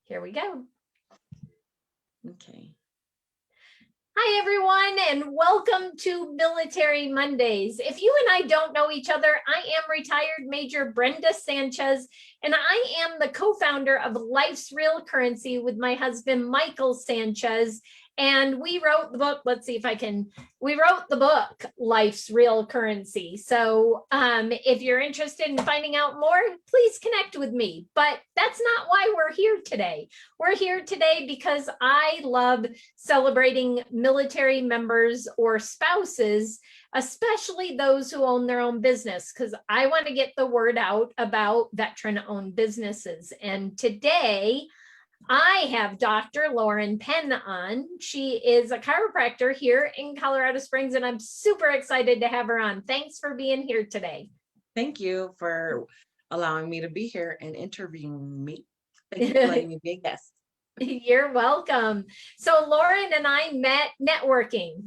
Here we go. Okay. Hi, everyone, and welcome to Military Mondays. If you and I don't know each other, I am retired Major Brenda Sanchez, and I am the co-founder of Life's Real Currency with my husband, Michael Sanchez. And we wrote the book. Let's see if we wrote the book, Life's Real Currency. So if you're interested in finding out more, please connect with me. But that's not why we're here today. We're here today because I love celebrating military members or spouses, especially those who own their own business, because I want to get the word out about veteran-owned businesses. And today, I have Dr. Lauren Penn on. She is a chiropractor here in Colorado Springs, and I'm super excited to have her on. Thanks for being here today. Thank you for allowing me to be here and interviewing me. Thank you for letting me be a guest. You're welcome. So Lauren and I met networking.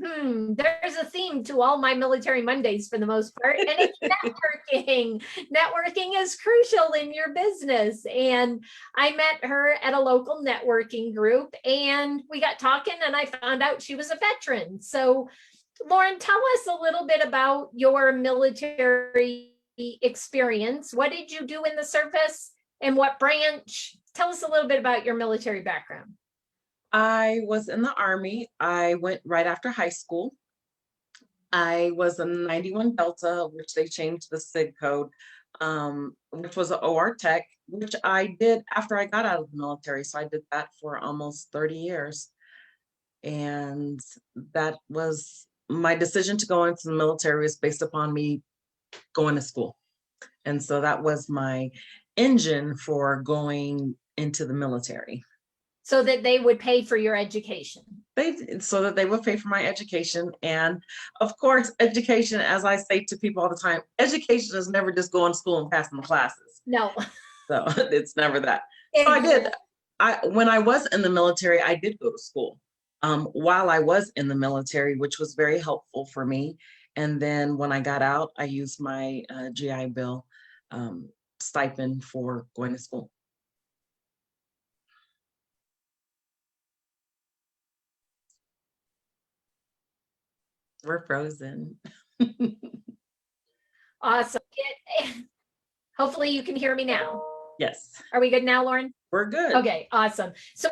There's a theme to all my Military Mondays for the most part, and it's networking. Networking is crucial in your business. And I met her at a local networking group, and we got talking, and I found out she was a veteran. So Lauren, tell us a little bit about your military experience. What did you do in the service and what branch? Tell us a little bit about your military background. I was in the Army. I went right after high school. I was a 91 Delta, which they changed the SIG code, which was an OR tech, which I did after I got out of the military. So I did that for almost 30 years. And that was my decision to go into the military was based upon me going to school. And so that was my engine for going into the military. So that they would pay for your education. So that they would pay for my education. And of course, education, as I say to people all the time, education is never just going to school and passing the classes. No. So it's never that. Exactly. So when I was in the military, I did go to school while I was in the military, which was very helpful for me. And then when I got out, I used my GI Bill stipend for going to school. We're frozen. Awesome. Hopefully you can hear me now. Yes. Are we good now, Lauren? We're good. Okay, awesome. So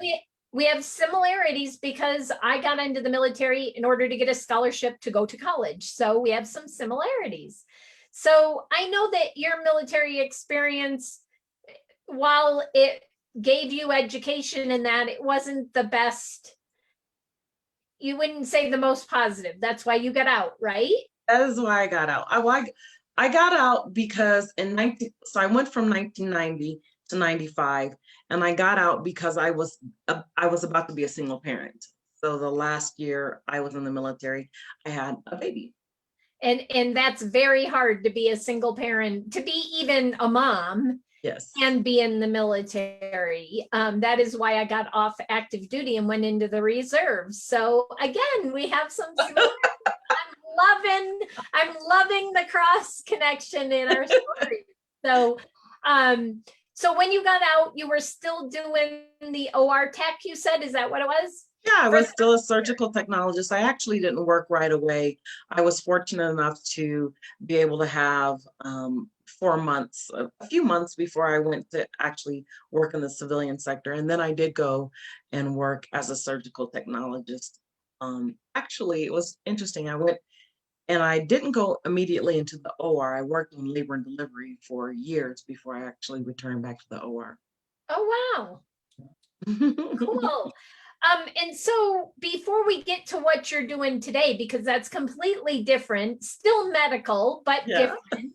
we have similarities because I got into the military in order to get a scholarship to go to college. So we have some similarities. So I know that your military experience, while it gave you education in that, it wasn't the best. You wouldn't say the most positive. That's why you got out, right? That is why I got out. I got out because so I went from 1990 to 95, and I got out because I was about to be a single parent. So the last year I was in the military, I had a baby. And that's very hard to be a single parent, to be even a mom. Yes. And be in the military. That is why I got off active duty and went into the reserves. So again, we have some I'm loving the cross connection in our story. So when you got out, you were still doing the OR tech, you said? Is that what it was? Yeah, I was still a surgical technologist. I actually didn't work right away. I was fortunate enough to be able to have 4 months, a few months before I went to actually work in the civilian sector. And then I did go and work as a surgical technologist. Actually, it was interesting. I went and I didn't go immediately into the OR. I worked on labor and delivery for years before I actually returned back to the OR. Oh, wow. Cool. And so before we get to what you're doing today, because that's completely different, still medical, but different,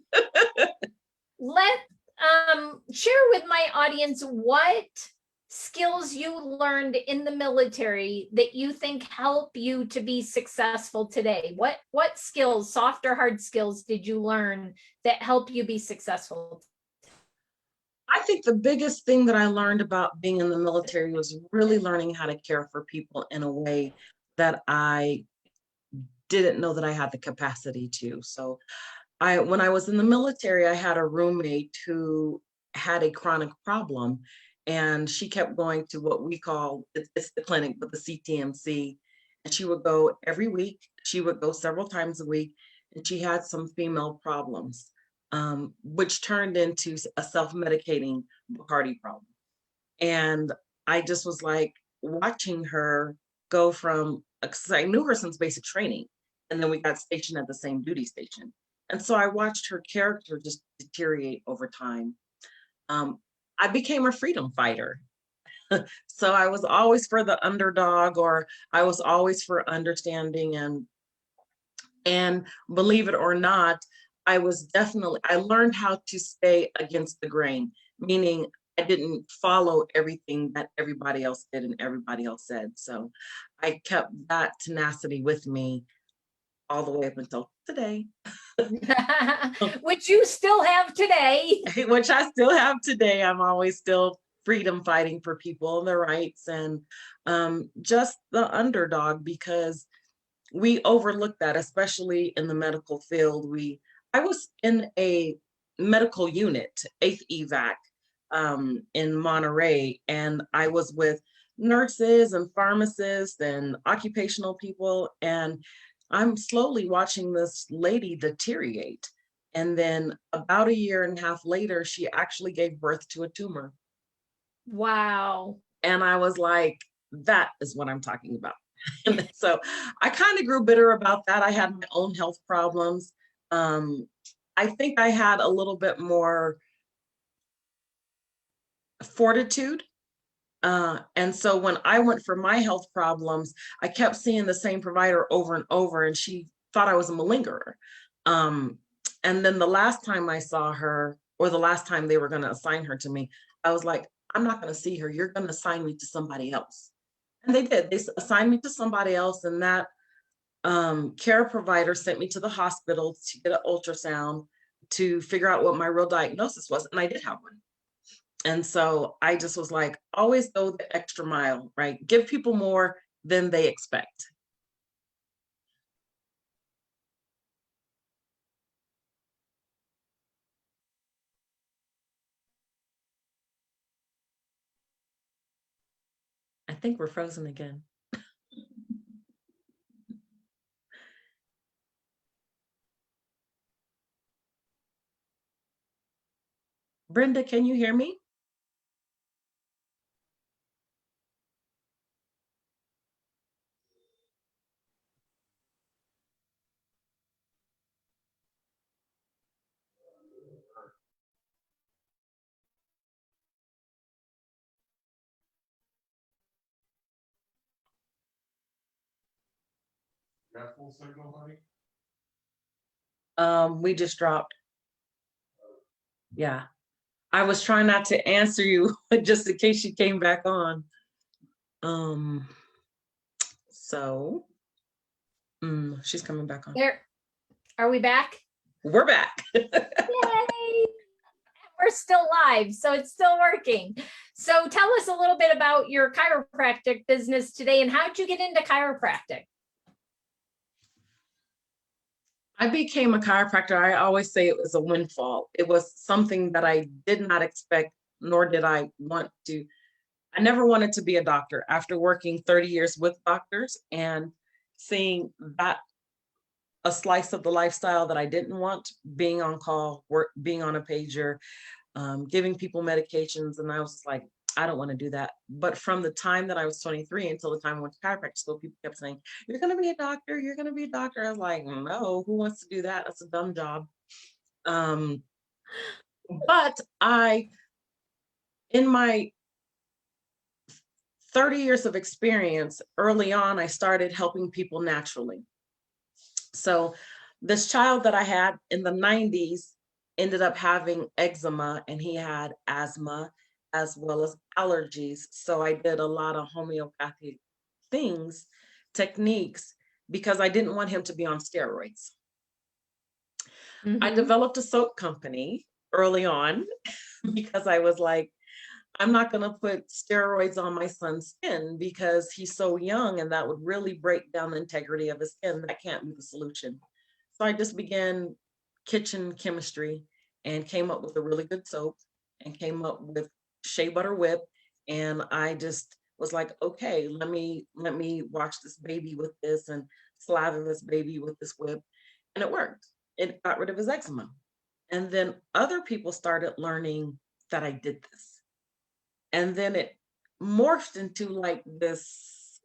share with my audience what skills you learned in the military that you think help you to be successful today. What skills, soft or hard skills, did you learn that help you be successful? I think the biggest thing that I learned about being in the military was really learning how to care for people in a way that I didn't know that I had the capacity to. So when I was in the military, I had a roommate who had a chronic problem, And she kept going to what we call, it's the clinic, but the CTMC. And she would go every week. She would go several times a week. And she had some female problems, which turned into a self-medicating Bacardi problem. And I just was like watching her go from, because I knew her since basic training. And then we got stationed at the same duty station. And so I watched her character just deteriorate over time. Um, I became a freedom fighter. So I was always for the underdog, or I was always for understanding. And believe it or not, I learned how to stay against the grain, meaning I didn't follow everything that everybody else did and everybody else said. So I kept that tenacity with me all the way up until today. Which you still have today. Which I still have today. I'm always still freedom fighting for people and their rights, and just the underdog, because we overlook that, especially in the medical field. I was in a medical unit, 8th evac, in Monterey, and I was with nurses and pharmacists and occupational people, and I'm slowly watching this lady deteriorate. And then about a year and a half later, she actually gave birth to a tumor. Wow. And I was like, that is what I'm talking about. And so I kind of grew bitter about that. I had my own health problems. I think I had a little bit more fortitude. And so when I went for my health problems, I kept seeing the same provider over and over, and she thought I was a malingerer. And then the last time I saw her, or the last time they were going to assign her to me, I was like, I'm not going to see her. You're going to assign me to somebody else. And they did. They assigned me to somebody else, and that care provider sent me to the hospital to get an ultrasound to figure out what my real diagnosis was. And I did have one. And so I just was like, always go the extra mile, right? Give people more than they expect. I think we're frozen again. Brenda, can you hear me? Got full signal, honey? We just dropped. Yeah. I was trying not to answer you just in case you came back on. So she's coming back on. There. Are we back? We're back. Yay! We're still live, so it's still working. So tell us a little bit about your chiropractic business today, and how'd you get into chiropractic? I became a chiropractor. I always say it was a windfall. It was something that I did not expect, nor did I want to. I never wanted to be a doctor. After working 30 years with doctors and seeing that a slice of the lifestyle that I didn't want, being on call, being on a pager, giving people medications. And I was like, I don't want to do that. But from the time that I was 23 until the time I went to chiropractic school, people kept saying, you're going to be a doctor. You're going to be a doctor. I was like, no, who wants to do that? That's a dumb job. But in my 30 years of experience, early on, I started helping people naturally. So this child that I had in the 90s ended up having eczema, and he had asthma as well as allergies. So I did a lot of homeopathic things, techniques, because I didn't want him to be on steroids. I developed a soap company early on because I was like, I'm not going to put steroids on my son's skin because he's so young, and that would really break down the integrity of his skin. That can't be the solution. So I just began kitchen chemistry and came up with a really good soap, and came up with shea butter whip And I just was like, okay, let me watch this baby with this and slather this baby with this whip. And it worked. It got rid of his eczema. And then other people started learning that I did this. And then it morphed into like this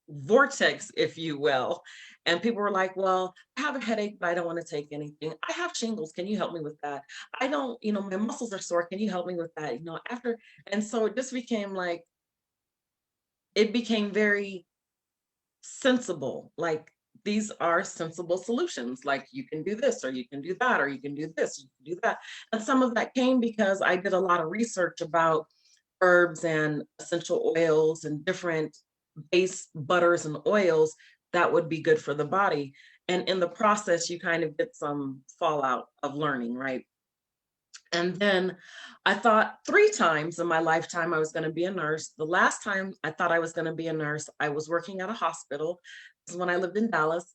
vortex, if you will. And people were like, well, I have a headache, but I don't want to take anything. I have shingles. Can you help me with that? I don't, my muscles are sore. Can you help me with that? After, and so it just became like, it became very sensible. Like these are sensible solutions. Like you can do this, or you can do that, or you can do this, you can do that. And some of that came because I did a lot of research about herbs and essential oils and different base butters and oils that would be good for the body. And in the process, you kind of get some fallout of learning, right? And then I thought 3 times in my lifetime I was going to be a nurse. The last time I thought I was going to be a nurse, I was working at a hospital. This is when I lived in Dallas.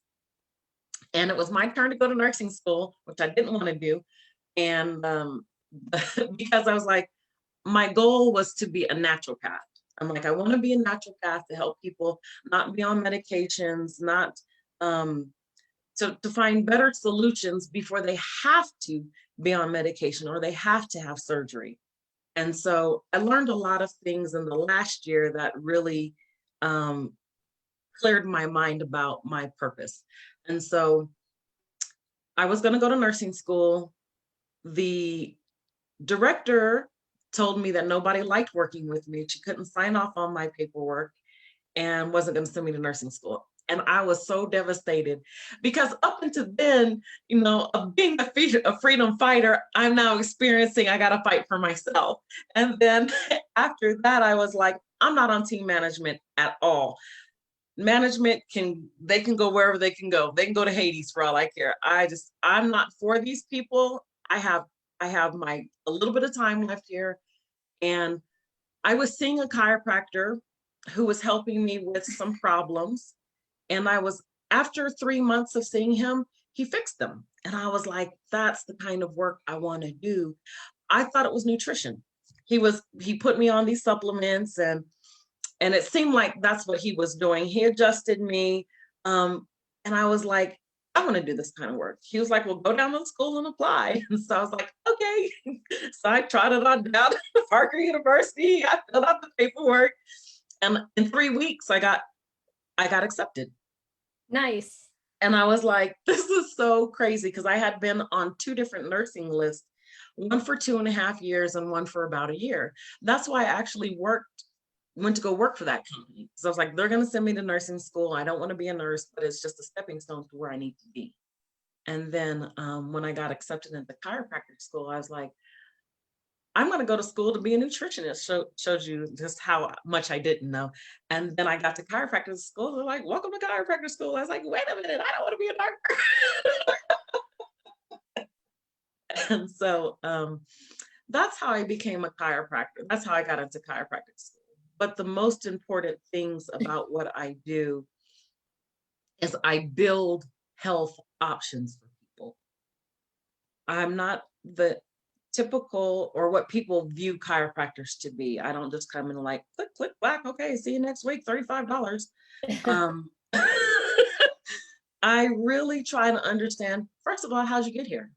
And it was my turn to go to nursing school, which I didn't want to do. And because I was like, my goal was to be a naturopath. I'm like, I want to be a naturopath to help people not be on medications, not to find better solutions before they have to be on medication or they have to have surgery. And so I learned a lot of things in the last year that really cleared my mind about my purpose. And so I was going to go to nursing school. The director told me that nobody liked working with me. She couldn't sign off on my paperwork and wasn't going to send me to nursing school. And I was so devastated because up until then, of being a freedom fighter, I'm now experiencing I got to fight for myself. And then after that, I was like, I'm not on team management at all. Management they can go wherever they can go. They can go to Hades for all I care. I'm not for these people. I have a little bit of time left here. And I was seeing a chiropractor who was helping me with some problems. And after 3 months of seeing him, he fixed them. And I was like, that's the kind of work I want to do. I thought it was nutrition. He put me on these supplements and it seemed like that's what he was doing. He adjusted me. And I was like, I want to do this kind of work. He was like, well, go down to school and apply. And so I was like, okay. So I trotted on down to Parker University. I filled out the paperwork. And in 3 weeks, I got accepted. Nice. And I was like, this is so crazy because I had been on 2 different nursing lists, one for 2.5 years and one for about a year. That's why I actually went to go work for that company. So I was like, they're going to send me to nursing school. I don't want to be a nurse, but it's just a stepping stone to where I need to be. And then when I got accepted into chiropractic school, I was like, I'm going to go to school to be a nutritionist. Shows you just how much I didn't know. And then I got to chiropractic school. They're like, welcome to chiropractic school. I was like, wait a minute, I don't want to be a doctor. And so that's how I became a chiropractor. That's how I got into chiropractic school. But the most important things about what I do is I build health options for people. I'm not the typical or what people view chiropractors to be. I don't just come in and like, click, click, whack, okay, see you next week, $35. I really try to understand, first of all, how'd you get here?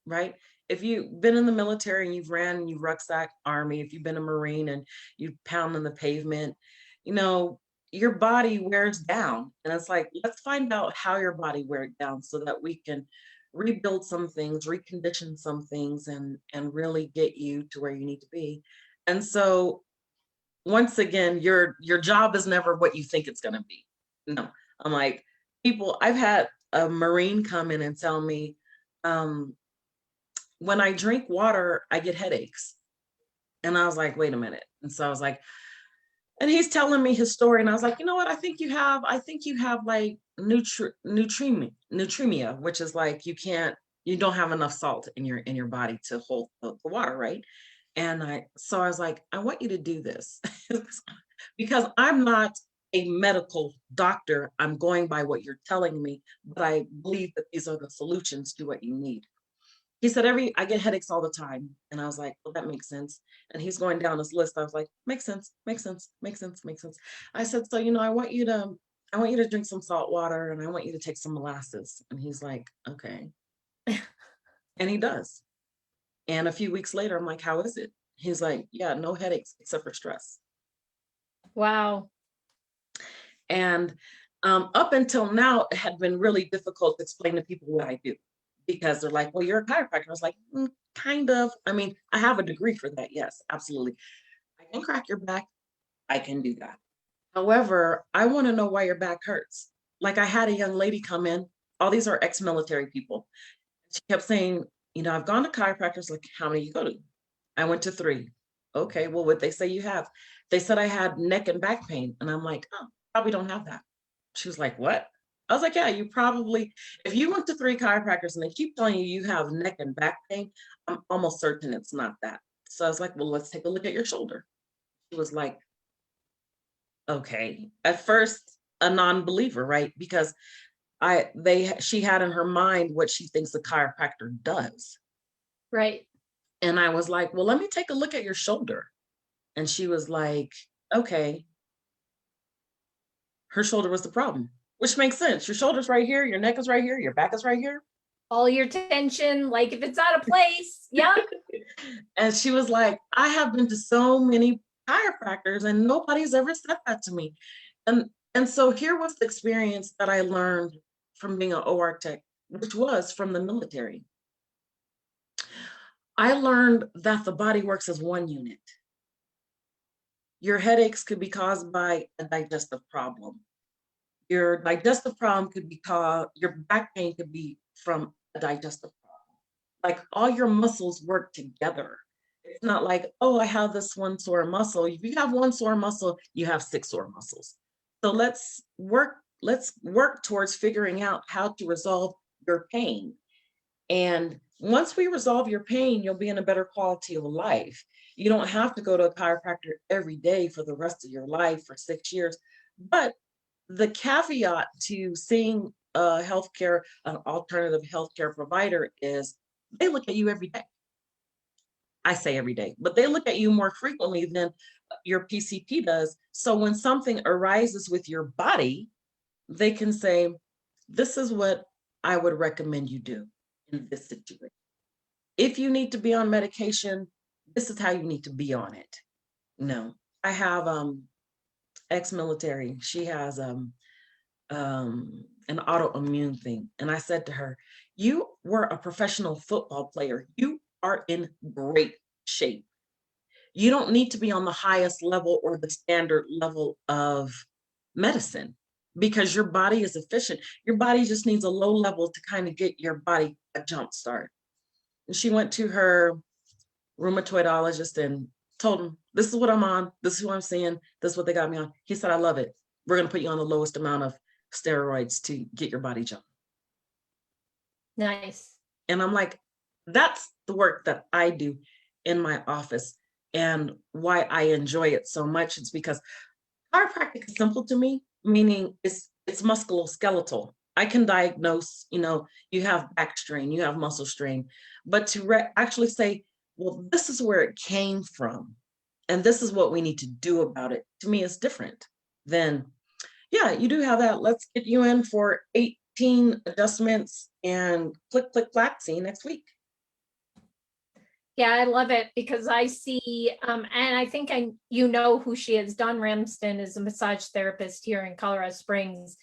Right? If you've been in the military and you've ran and you've rucksack army, if you've been a Marine and you pound on the pavement, your body wears down. And it's like, let's find out how your body wears down so that we can rebuild some things, recondition some things, and really get you to where you need to be. And so once again, your job is never what you think it's going to be. No, I'm like, I've had a Marine come in and tell me, when I drink water, I get headaches. And I was like, wait a minute. And so I was like, and he's telling me his story. And I was like, you know what? I think you have like neutrimia, which is like, you don't have enough salt in your body to hold the water. Right. And so I was like, I want you to do this because I'm not a medical doctor. I'm going by what you're telling me, but I believe that these are the solutions to what you need. He said, I get headaches all the time. And I was like, well, that makes sense. And he's going down this list. I was like, makes sense, makes sense, makes sense, makes sense. I said, so, I want you to drink some salt water and I want you to take some molasses. And he's like, okay. And he does. And a few weeks later, I'm like, how is it? He's like, yeah, no headaches except for stress. Wow. And up until now, it had been really difficult to explain to people what I do because they're like, well, you're a chiropractor. I was like, kind of. I mean, I have a degree for that. Yes, absolutely. I can crack your back. I can do that. However, I want to know why your back hurts. Like I had a young lady come in. All these are ex-military people. She kept saying, I've gone to chiropractors. Like, how many you go to? I went to 3. Okay, well, what they say you have? They said I had neck and back pain. And I'm like, oh, probably don't have that. She was like, what? I was like, yeah, you probably, if you went to 3 chiropractors and they keep telling you you have neck and back pain, I'm almost certain it's not that. So I was like, well, let's take a look at your shoulder. She was like, okay. At first, a non-believer, right? Because she had in her mind what she thinks a chiropractor does. Right. And I was like, well, let me take a look at your shoulder. And she was like, okay. Her shoulder was the problem, which makes sense. Your shoulder's right here, your neck is right here, your back is right here. All your tension, like if it's out of place. Yeah. And she was like, I have been to so many chiropractors and nobody's ever said that to me. And so here was the experience that I learned from being an OR tech, which was from the military. I learned that the body works as one unit. Your headaches could be caused by a digestive problem. Your digestive problem could be caused, your back pain could be from a digestive problem. Like all your muscles work together. It's not like, oh, I have this one sore muscle. If you have one sore muscle, you have 6 sore muscles. So let's work towards figuring out how to resolve your pain. And once we resolve your pain, you'll be in a better quality of life. You don't have to go to a chiropractor every day for the rest of your life for 6 years. But the caveat to seeing an alternative healthcare provider is they look at you every day. I say every day, but they look at you more frequently than your PCP does. So when something arises with your body, they can say, this is what I would recommend you do in this situation. If you need to be on medication, this is how you need to be on it. No, I have ex-military. She has an autoimmune thing. And I said to her, you were a professional football player. You are in great shape. You don't need to be on the highest level or the standard level of medicine because your body is efficient. Your body just needs a low level to kind of get your body a jump start. And she went to her rheumatologist and told him, this is what I'm on. This is who I'm seeing. This is what they got me on. He said, I love it. We're going to put you on the lowest amount of steroids to get your body jump. Nice. And I'm like, that's the work that I do in my office and why I enjoy it so much. It's because chiropractic is simple to me, meaning it's musculoskeletal. I can diagnose, you have back strain, you have muscle strain, but to actually say, well, this is where it came from, and this is what we need to do about it, to me is different than, yeah, you do have that. Let's get you in for 18 adjustments and click, click, clack, see you next week. Yeah, I love it because I see, and I think you know who she is. Dawn Ramsden is a massage therapist here in Colorado Springs.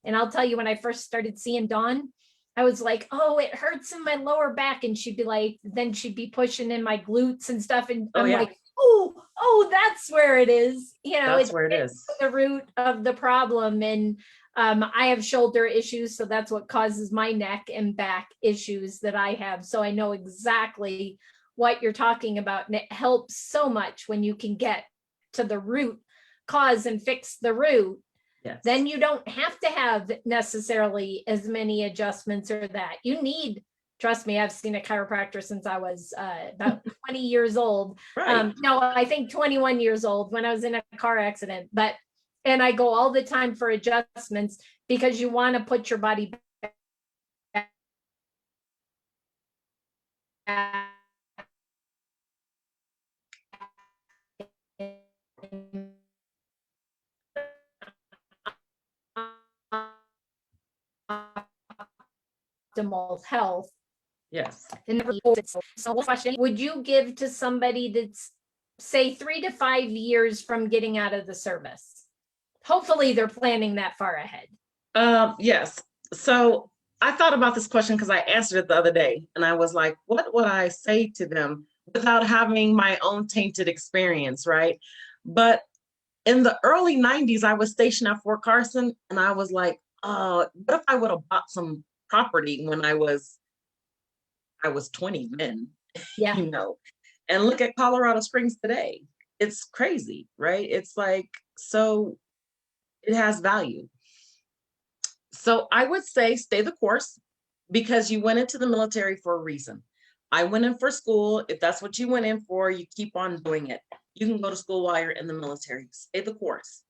And I'll tell you, when I first started seeing Dawn, I was like, oh, it hurts in my lower back. And she'd be like, then she'd be pushing in my glutes and stuff. And I'm like, oh, that's where it is. That's where it is. The root of the problem. And I have shoulder issues. So that's what causes my neck and back issues that I have. So I know exactly what you're talking about. And it helps so much when you can get to the root cause and fix the root. Yes. Then you don't have to have necessarily as many adjustments or that. You need, trust me, I've seen a chiropractor since I was about 20 years old. Right. No, I think 21 years old when I was in a car accident. And I go all the time for adjustments because you want to put your body back optimal health. Yes. So question, would you give to somebody that's say 3 to 5 years from getting out of the service? Hopefully they're planning that far ahead. Yes. So I thought about this question because I answered it the other day and I was like, what would I say to them without having my own tainted experience, right? But in the early 90s, I was stationed at Fort Carson and I was like, what if I would have bought some property when I was 20 then, Yeah. you know, and look at Colorado Springs today. It's crazy, right? It's like, so it has value. So I would say stay the course because you went into the military for a reason. I went in for school. If that's what you went in for, you keep on doing it. You can go to school while you're in the military. Stay the course.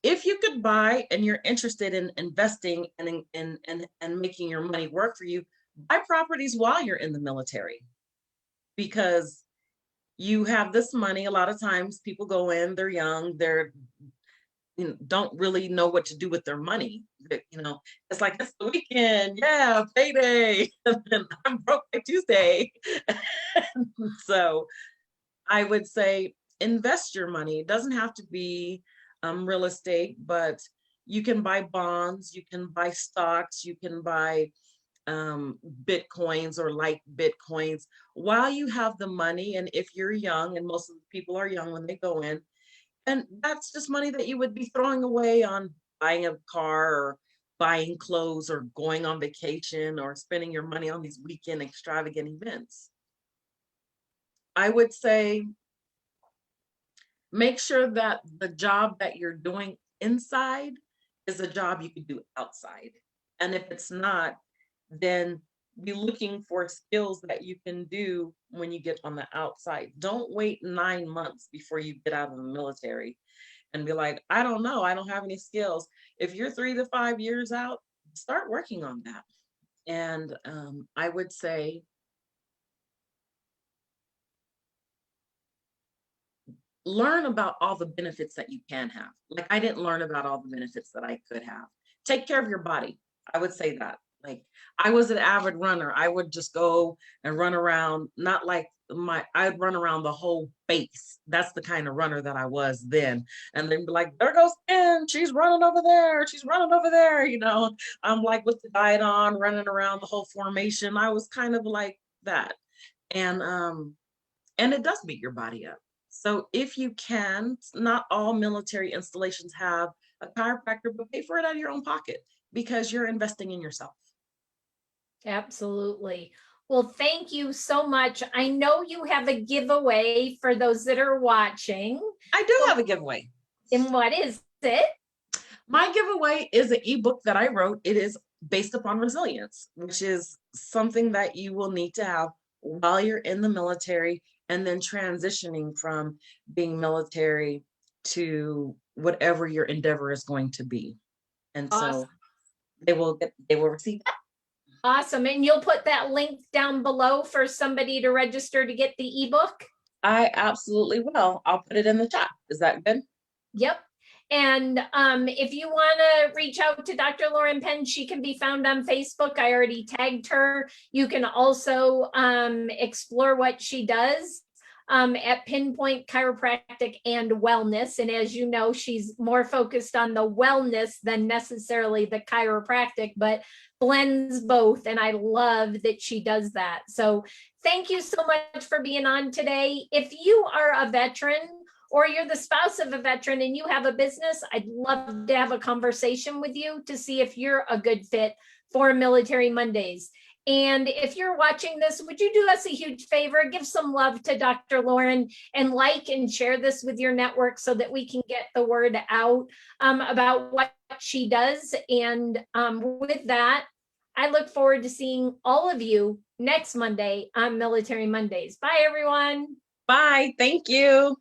If you could buy and you're interested in investing and making your money work for you, buy properties while you're in the military because you have this money. A lot of times people go in, they're young, they're don't really know what to do with their money. It's like, it's the weekend, yeah, payday, and I'm broke by Tuesday. So I would say invest your money. It doesn't have to be real estate, but you can buy bonds, you can buy stocks, you can buy Bitcoins or like Bitcoins while you have the money. And if you're young, and most of the people are young when they go in, and that's just money that you would be throwing away on buying a car or buying clothes or going on vacation or spending your money on these weekend extravagant events. I would say make sure that the job that you're doing inside is a job you can do outside. And if it's not, then be looking for skills that you can do when you get on the outside. Don't wait 9 months before you get out of the military and be like, I don't know, I don't have any skills. If you're 3 to 5 years out, start working on that. And I would say learn about all the benefits that you can have. Like I didn't learn about all the benefits that I could have. Take care of your body. I would say that. Like I was an avid runner. I would just go and run around, not like I'd run around the whole base. That's the kind of runner that I was then. And they'd be like, there goes Penn, she's running over there. She's running over there. I'm like with the diet on, running around the whole formation. I was kind of like that. And it does beat your body up. So if you can, not all military installations have a chiropractor, but pay for it out of your own pocket because you're investing in yourself. Absolutely. Well, thank you so much. I know you have a giveaway for those that are watching. I do have a giveaway. And what is it? My giveaway is an ebook that I wrote. It is based upon resilience, which is something that you will need to have while you're in the military and then transitioning from being military to whatever your endeavor is going to be. And Awesome. so they will receive that. Awesome. And you'll put that link down below for somebody to register to get the ebook? I absolutely will. I'll put it in the chat. Is that good? Yep. And if you want to reach out to Dr. Lauren Penn, she can be found on Facebook. I already tagged her. You can also explore what she does at Pinpoint Chiropractic and Wellness. And as you know, she's more focused on the wellness than necessarily the chiropractic, but blends both. And I love that she does that. So thank you so much for being on today. If you are a veteran, or you're the spouse of a veteran and you have a business, I'd love to have a conversation with you to see if you're a good fit for Military Mondays. And if you're watching this, would you do us a huge favor? Give some love to Dr. Lauren and like and share this with your network so that we can get the word out about what she does. And with that, I look forward to seeing all of you next Monday on Military Mondays. Bye, everyone. Bye. Thank you.